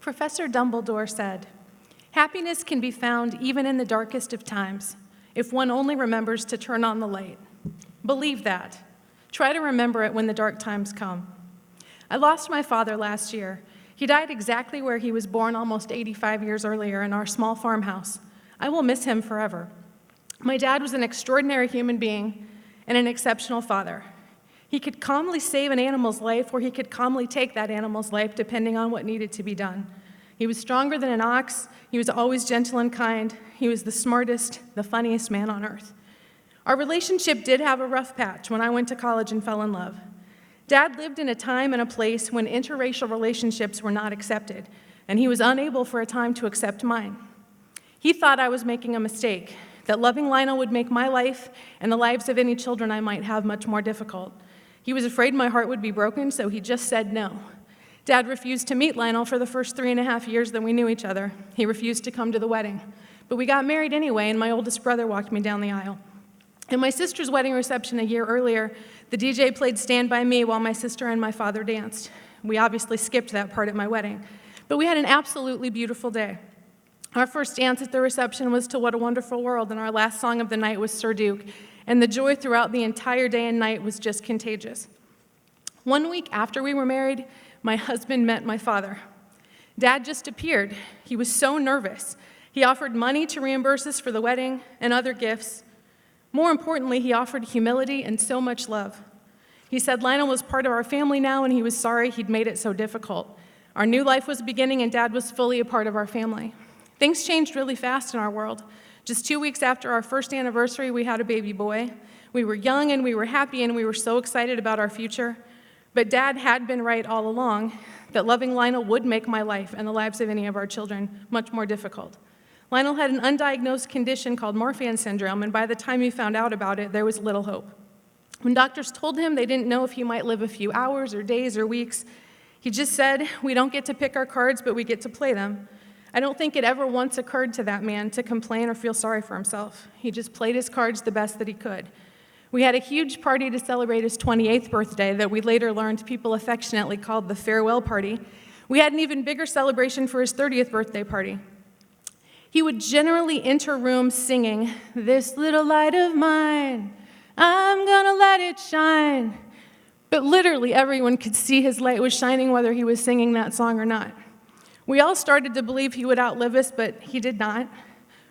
Professor Dumbledore said, "Happiness can be found even in the darkest of times, if one only remembers to turn on the light." Believe that. Try to remember it when the dark times come. I lost my father last year. He died exactly where he was born almost 85 years earlier, in our small farmhouse. I will miss him forever. My dad was an extraordinary human being and an exceptional father. He could calmly save an animal's life, or he could calmly take that animal's life, depending on what needed to be done. He was stronger than an ox. He was always gentle and kind. He was the smartest, the funniest man on earth. Our relationship did have a rough patch when I went to college and fell in love. Dad lived in a time and a place when interracial relationships were not accepted, and he was unable for a time to accept mine. He thought I was making a mistake, that loving Lionel would make my life and the lives of any children I might have much more difficult. He was afraid my heart would be broken, so he just said no. Dad refused to meet Lionel for the first 3.5 years that we knew each other. He refused to come to the wedding. But we got married anyway, and my oldest brother walked me down the aisle. At my sister's wedding reception a year earlier, the DJ played Stand By Me while my sister and my father danced. We obviously skipped that part at my wedding, but we had an absolutely beautiful day. Our first dance at the reception was to What a Wonderful World, and our last song of the night was Sir Duke, and the joy throughout the entire day and night was just contagious. 1 week after we were married, my husband met my father. Dad just appeared. He was so nervous. He offered money to reimburse us for the wedding and other gifts. More importantly, he offered humility and so much love. He said Lionel was part of our family now, and he was sorry he'd made it so difficult. Our new life was beginning, and Dad was fully a part of our family. Things changed really fast in our world. Just 2 weeks after our first anniversary, we had a baby boy. We were young, and we were happy, and we were so excited about our future. But Dad had been right all along, that loving Lionel would make my life and the lives of any of our children much more difficult. Lionel had an undiagnosed condition called Marfan syndrome, and by the time he found out about it, there was little hope. When doctors told him they didn't know if he might live a few hours or days or weeks, he just said, "We don't get to pick our cards, but we get to play them." I don't think it ever once occurred to that man to complain or feel sorry for himself. He just played his cards the best that he could. We had a huge party to celebrate his 28th birthday that we later learned people affectionately called the farewell party. We had an even bigger celebration for his 30th birthday party. He would generally enter rooms singing, "This little light of mine, I'm gonna let it shine." But literally everyone could see his light was shining whether he was singing that song or not. We all started to believe he would outlive us, but he did not.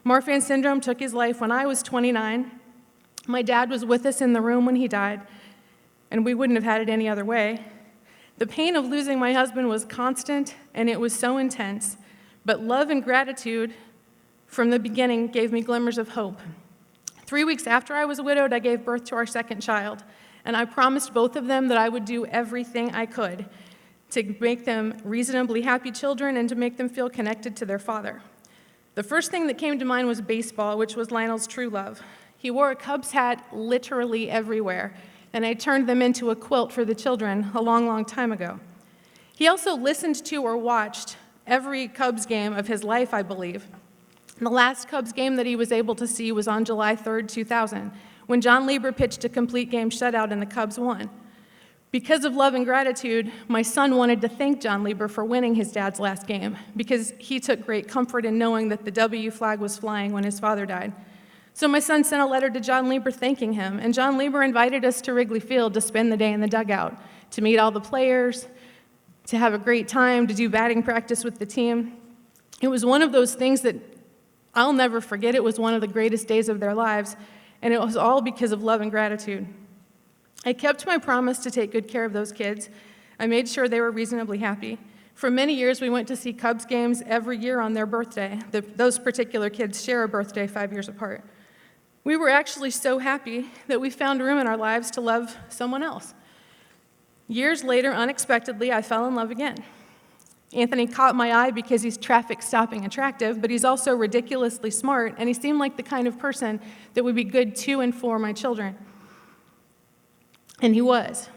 Marfan syndrome took his life when I was 29. My dad was with us in the room when he died, and we wouldn't have had it any other way. The pain of losing my husband was constant, and it was so intense, but love and gratitude from the beginning gave me glimmers of hope. 3 weeks after I was widowed, I gave birth to our second child, and I promised both of them that I would do everything I could to make them reasonably happy children and to make them feel connected to their father. The first thing that came to mind was baseball, which was Lionel's true love. He wore a Cubs hat literally everywhere, and I turned them into a quilt for the children a long, long time ago. He also listened to or watched every Cubs game of his life, I believe. The last Cubs game that he was able to see was on July 3rd, 2000, when John Lieber pitched a complete game shutout and the Cubs won. Because of love and gratitude, my son wanted to thank John Lieber for winning his dad's last game, because he took great comfort in knowing that the W flag was flying when his father died. So my son sent a letter to John Lieber thanking him, and John Lieber invited us to Wrigley Field to spend the day in the dugout, to meet all the players, to have a great time, to do batting practice with the team. It was one of those things that I'll never forget. It was one of the greatest days of their lives, and it was all because of love and gratitude. I kept my promise to take good care of those kids. I made sure they were reasonably happy. For many years, we went to see Cubs games every year on their birthday. Those particular kids share a birthday 5 years apart. We were actually so happy that we found room in our lives to love someone else. Years later, unexpectedly, I fell in love again. Anthony caught my eye because he's traffic-stopping attractive, but he's also ridiculously smart, and he seemed like the kind of person that would be good to and for my children. And he was.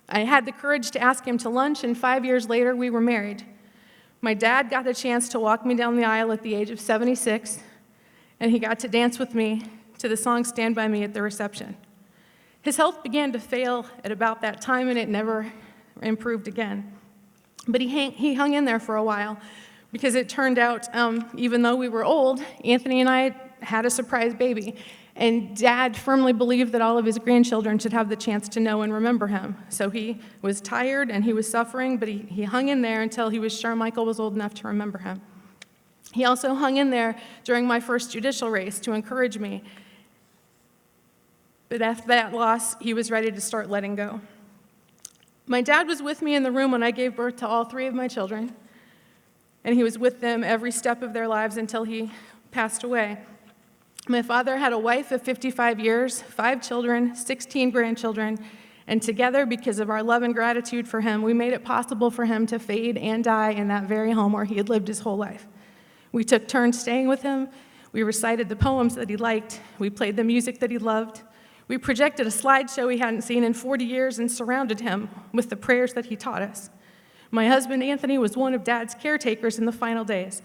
I had the courage to ask him to lunch, and 5 years later, we were married. My dad got the chance to walk me down the aisle at the age of 76, and he got to dance with me to the song Stand By Me at the reception. His health began to fail at about that time, and it never improved again. But he hung in there for a while. because it turned out, even though we were old, Anthony and I had a surprise baby. And Dad firmly believed that all of his grandchildren should have the chance to know and remember him. So he was tired and he was suffering, but he hung in there until he was sure Michael was old enough to remember him. He also hung in there during my first judicial race to encourage me. But after that loss, he was ready to start letting go. My dad was with me in the room when I gave birth to all 3 of my children, and he was with them every step of their lives until he passed away. My father had a wife of 55 years, 5 children, 16 grandchildren, and together, because of our love and gratitude for him, we made it possible for him to fade and die in that very home where he had lived his whole life. We took turns staying with him. We recited the poems that he liked. We played the music that he loved. We projected a slideshow he hadn't seen in 40 years and surrounded him with the prayers that he taught us. My husband, Anthony, was one of Dad's caretakers in the final days,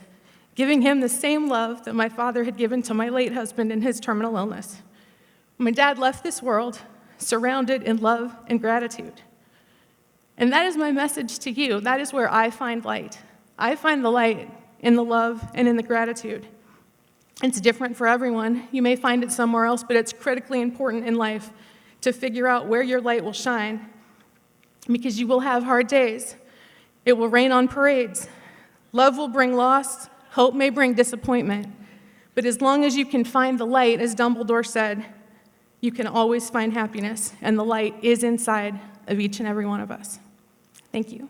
giving him the same love that my father had given to my late husband in his terminal illness. My dad left this world surrounded in love and gratitude. And that is my message to you. That is where I find light. I find the light in the love and in the gratitude. It's different for everyone. You may find it somewhere else, but it's critically important in life to figure out where your light will shine, because you will have hard days. It will rain on parades. Love will bring loss. Hope may bring disappointment. But as long as you can find the light, as Dumbledore said, you can always find happiness, and the light is inside of each and every one of us. Thank you.